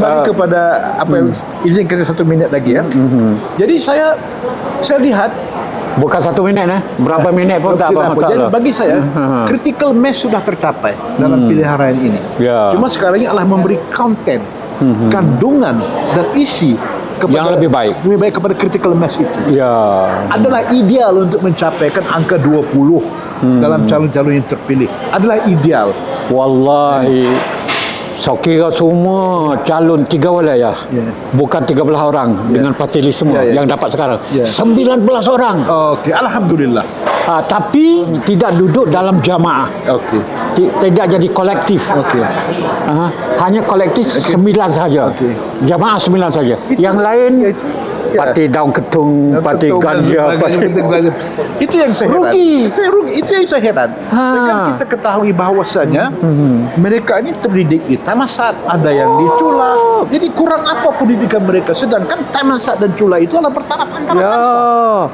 kembali kepada apa yang izin kita 1 minit lagi ya. Jadi saya lihat bukan 1 minit berapa minit pun tak apa masalah. Jadi bagi saya critical mass sudah tercapai dalam pilihan raya ini. Cuma sekarang ini adalah memberi konten, kandungan dan isi kepada, yang lebih baik kepada critical mass itu. Adalah ideal untuk mencapaikan angka 20 dalam calon-calon yang terpilih. Adalah ideal. Wallahi, saya kira semua calon 3 wilayah, bukan 13 orang dengan parti list semua yang dapat sekarang. 19 orang. Okey, alhamdulillah. Tapi tidak duduk dalam jamaah. Tidak jadi kolektif. Hanya kolektif 9 saja. Jamaah 9 saja. Yang lain parti daun ketung, parti ganja, itu yang saya heran. Itu yang saya heran. Kan kita ketahui bahawasanya mereka ini terdidik di Tamasat, ada yang di Cula. Jadi kurang apa pendidikan mereka? Sedangkan Tamasat dan Cula itu adalah bertaraf antara bangsa.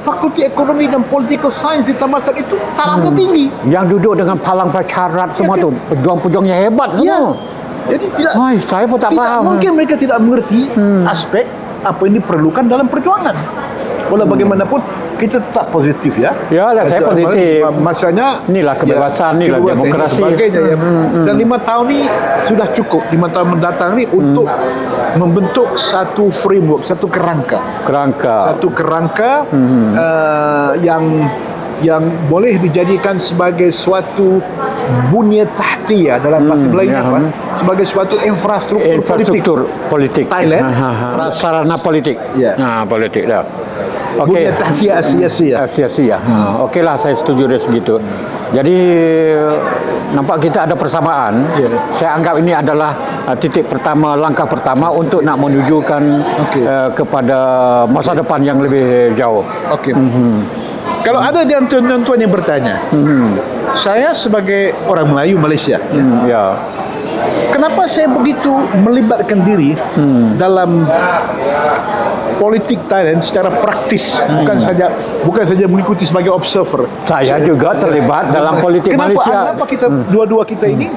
Fakulti Ekonomi dan Political Science di Tamasat itu tarafnya tinggi. Yang duduk dengan palang pracarat semua tu, pejuang-pejuangnya hebat semua. Jadi saya pun tak faham. Mungkin mereka tidak mengerti aspek apa yang diperlukan dalam perjuangan. Walau bagaimanapun kita tetap positif ya. Saya positif. Masanya inilah kebebasan, inilah demokrasi. Sebagainya, Dan 5 tahun ini sudah cukup. 5 tahun mendatang ini untuk membentuk satu framework, satu kerangka. Satu kerangka yang boleh dijadikan sebagai suatu bunya tahtiyah dalam bahasa Melayu sebagai suatu infrastruktur politik Thailand, sarana politik. Politik dah. Bunya tahtiyah Asia. Okeylah, saya setuju dari segitu. Jadi nampak kita ada persamaan. Saya anggap ini adalah titik pertama, langkah pertama untuk nak menujukan kepada masa depan yang lebih jauh. Kalau ada di antara tuan-tuan yang bertanya, saya sebagai orang Melayu Malaysia, kenapa saya begitu melibatkan diri dalam politik Thailand secara praktis, bukan saja mengikuti sebagai observer. Saya juga terlibat dalam politik Malaysia. Kenapa kita dua-dua kita ini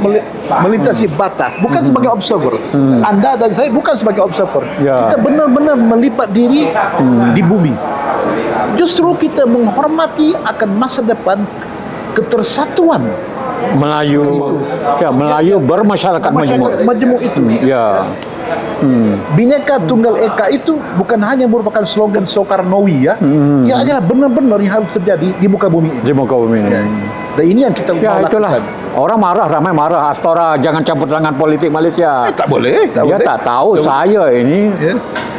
melintasi batas, bukan sebagai observer. Anda dan saya bukan sebagai observer. Kita benar-benar melibat diri di bumi. Justru kita menghormati akan masa depan ketersatuan Melayu. Melayu bermasyarakat majmuk itu. Bhinneka Tunggal Ika itu bukan hanya merupakan slogan Soekarnowi yang adalah benar-benar yang harus terjadi di muka bumi ini. Dan ini yang kita lakukan. Orang marah, ramai marah. Astora jangan campur tangan politik Malaysia. Tak boleh. Dia tak tahu saya ini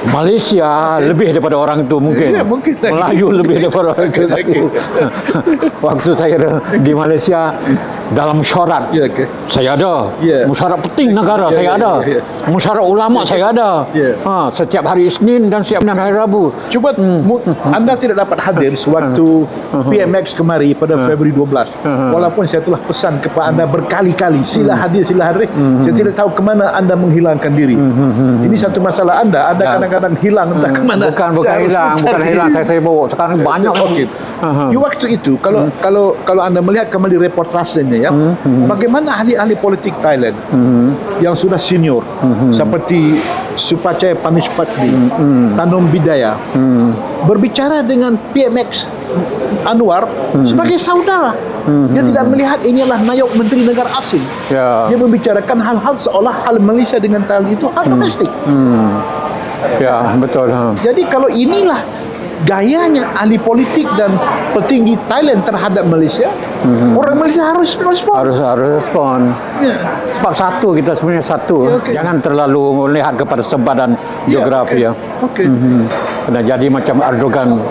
Malaysia lebih daripada orang itu mungkin. Melayu lebih daripada orang itu. Waktu saya di Malaysia dalam mesyuarat saya ada. Mesyuarat penting negara saya ada. Mesyuarat ulama saya ada. Setiap hari Isnin dan setiap hari Rabu. Cuba anda tidak dapat hadir sewaktu PMX kemari pada Februari 12. Walaupun saya telah pesan kepada anda berkali-kali, sila hadir. Saya tidak tahu ke mana anda menghilangkan diri. Ini satu masalah anda kadang-kadang hilang entah ke mana. Bukan hilang, saya bawa sekarang banyak. Di waktu itu kalau anda melihat kembali reportasenya bagaimana ahli-ahli politik Thailand yang sudah senior seperti Supachai Panishpatli, Tanom Bidaya berbicara dengan PMX Anwar sebagai saudara. Dia tidak melihat ini adalah nayok menteri negara asing. Dia membicarakan hal-hal seolah hal Malaysia dengan Thailand itu hal domestik. Betul. Jadi kalau inilah gayanya ahli politik dan petinggi Thailand terhadap Malaysia, orang Malaysia harus respon. Harus respon. Sebab kita sebenarnya satu. Jangan terlalu melihat kepada sebadan geografi. Kena jadi macam Erdogan.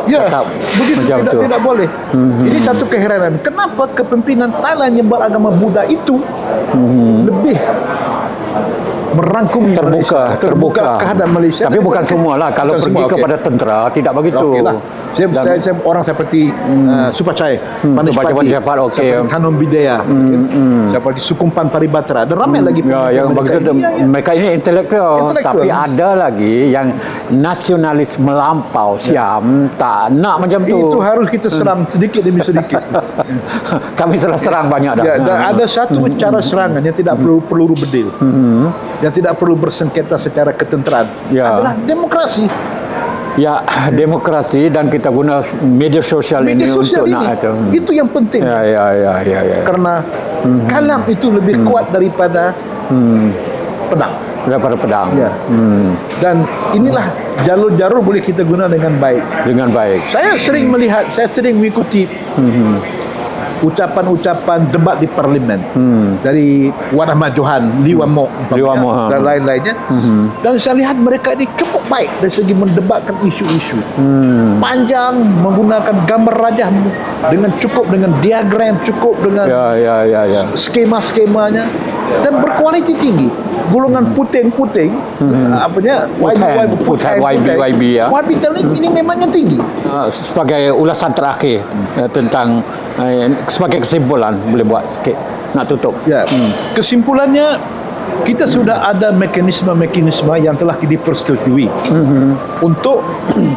Begitu tidak boleh. Ini satu keheranan. Kenapa kepimpinan Thailand yang beragama Buddha itu lebih merangkumi terbuka kehadap Malaysia. Tapi bukan semualah. Kalau pergi kepada tentera tidak begitu. Saya orang seperti Supachai Panishpatli, seperti Tanom Bidaya, seperti Sukumpan Paribatra dan ramai lagi yang begitu. Mereka ini intelektual, tapi ada lagi yang nasionalis melampau. Siam tak nak macam tu. Itu harus kita serang sedikit demi sedikit. Kami telah serang banyak dah. Dan ada satu cara serangan yang tidak perlu peluru bedil. yang tidak perlu bersengketa secara ketenteraan adalah demokrasi. Ya, demokrasi, dan kita guna media sosial ini untuk nak itu yang penting. Ya. Karena kalam itu lebih kuat daripada pedang. Ya. Dan inilah jalur-jalur boleh kita guna dengan baik. Saya sering mengikuti ucapan-ucapan debat di parlimen dari Wan Ahmad Johan, Lee Wan Mok dan lain-lainnya. Dan saya lihat mereka ini cukup baik dari segi mendebatkan isu-isu. Panjang, menggunakan gambar rajah cukup dengan diagram, cukup dengan skema-skemanya, dan berkualiti tinggi. Golongan puting-puting, YB ya. YB ini memangnya tinggi. Sebagai ulasan terakhir tentang sebagai kesimpulan, boleh buat sikit nak tutup. Ya. Kesimpulannya, kita sudah ada mekanisme-mekanisme yang telah dipersetujui untuk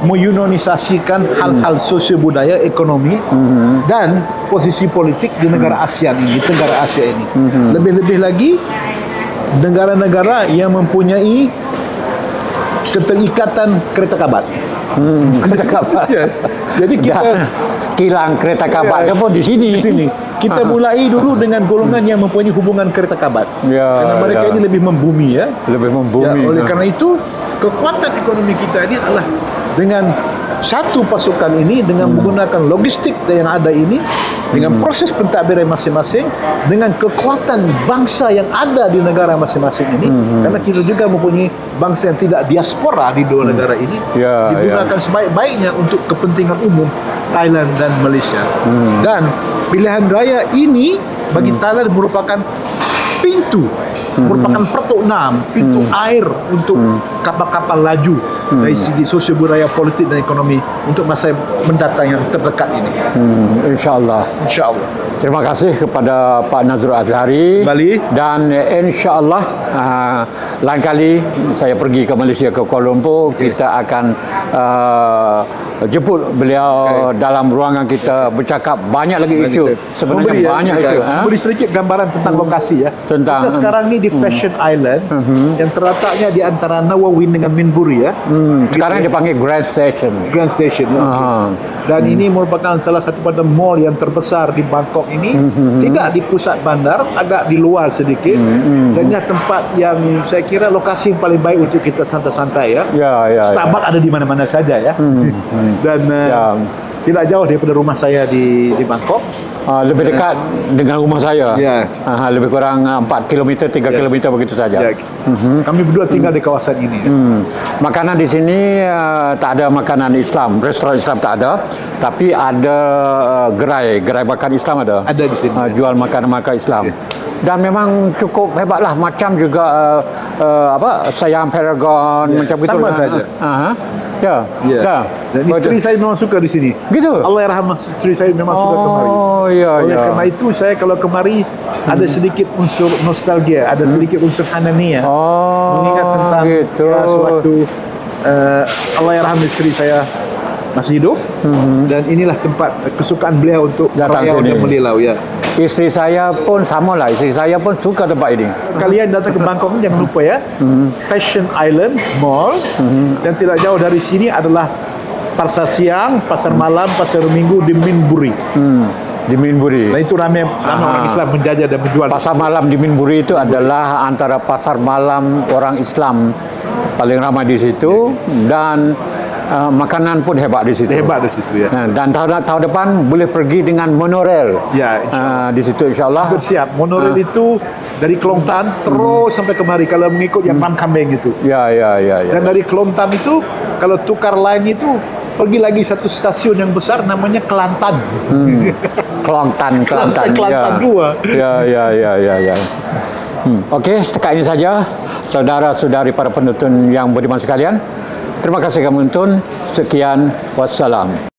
meyunanisasikan hal-hal sosio budaya, ekonomi dan posisi politik di negara ASEAN ini, Tenggara Asia ini. Lebih-lebih lagi negara-negara yang mempunyai keterikatan kereta kabat. Kereta kabat. Jadi kita kilang kereta kabatnya pun di sini. Kita mulai dulu dengan golongan yang mempunyai hubungan kereta kabat. Karena mereka ini lebih membumi ya. Oleh karena itu, kekuatan ekonomi kita ini adalah dengan satu pasukan ini, dengan menggunakan logistik yang ada ini, dengan proses pentadbiran masing-masing, dengan kekuatan bangsa yang ada di negara masing-masing ini, karena kita juga mempunyai bangsa yang tidak diaspora di dua negara ini, digunakan sebaik-baiknya untuk kepentingan umum Thailand dan Malaysia. Dan pilihan raya ini bagi Thailand merupakan pintu, merupakan pintu air untuk kapal-kapal laju dari segi sosial budaya, politik dan ekonomi untuk masa mendatang yang terdekat ini. InsyaAllah. Terima kasih kepada Pak Nazrul Azhari. Dan insyaAllah lain kali saya pergi ke Malaysia, ke Kuala Lumpur, kita akan jemput beliau dalam ruangan kita, bercakap banyak lagi isu. Sebenarnya banyak isu. Beri sedikit gambaran tentang lokasi ya. Kita sekarang ni di Fashion Island yang terletaknya di antara Nawawi dengan Minburi ya. Sekarang dipanggil Grand Station. Dan ini merupakan salah satu pada mall yang terbesar di Bangkok ini. Tidak di pusat bandar, agak di luar sedikit. Dan ini tempat yang saya kira lokasi yang paling baik untuk kita santai-santai ya. Starbucks ada di mana-mana saja ya. Dan tidak jauh daripada rumah saya di Bangkok. Lebih dekat dengan rumah saya. Lebih kurang 4 km, 3 km begitu saja. Kami berdua tinggal di kawasan ini. Makanan di sini tak ada makanan Islam, restoran Islam tak ada, tapi ada gerai makan Islam ada. Ada di sini. Jual makanan Islam. Dan memang cukup hebatlah, macam juga Siam Paragon macam itu. Sama saja. Dan isteri saya memang suka di sini. Gitu. Allah yarham, isteri saya memang suka kemari. Oleh karena itu saya kalau kemari ada sedikit unsur nostalgia, ada sedikit unsur hanania. Mengingat tentang suatu Allah yarham, isteri saya masih hidup, dan inilah tempat kesukaan beliau untuk datang sini, melilau ya. Isteri saya pun samalah, isteri saya pun suka tempat ini. Kalian datang ke Bangkok jangan lupa ya, Fashion Island Mall, dan tidak jauh dari sini adalah pasar siang, pasar malam, pasar minggu di Minburi. Di Minburi. Nah itu ramai orang Islam menjajah dan menjual. Pasar malam di Minburi itu adalah antara pasar malam orang Islam paling ramai di situ, dan makanan pun hebat di situ. Ya. Dan tahun depan boleh pergi dengan monorail. Di situ insyaAllah. Bersiap. Monorail itu dari Kelantan terus sampai kemari kalau mengikut yang Nam Kambing itu. Dan dari Kelantan itu kalau tukar line itu pergi lagi satu stasiun yang besar namanya Kelantan. Kelantan 2. Okey, setakat ini saja saudara-saudari para penonton yang beriman sekalian. Terima kasih kami menonton. Sekian, wassalam.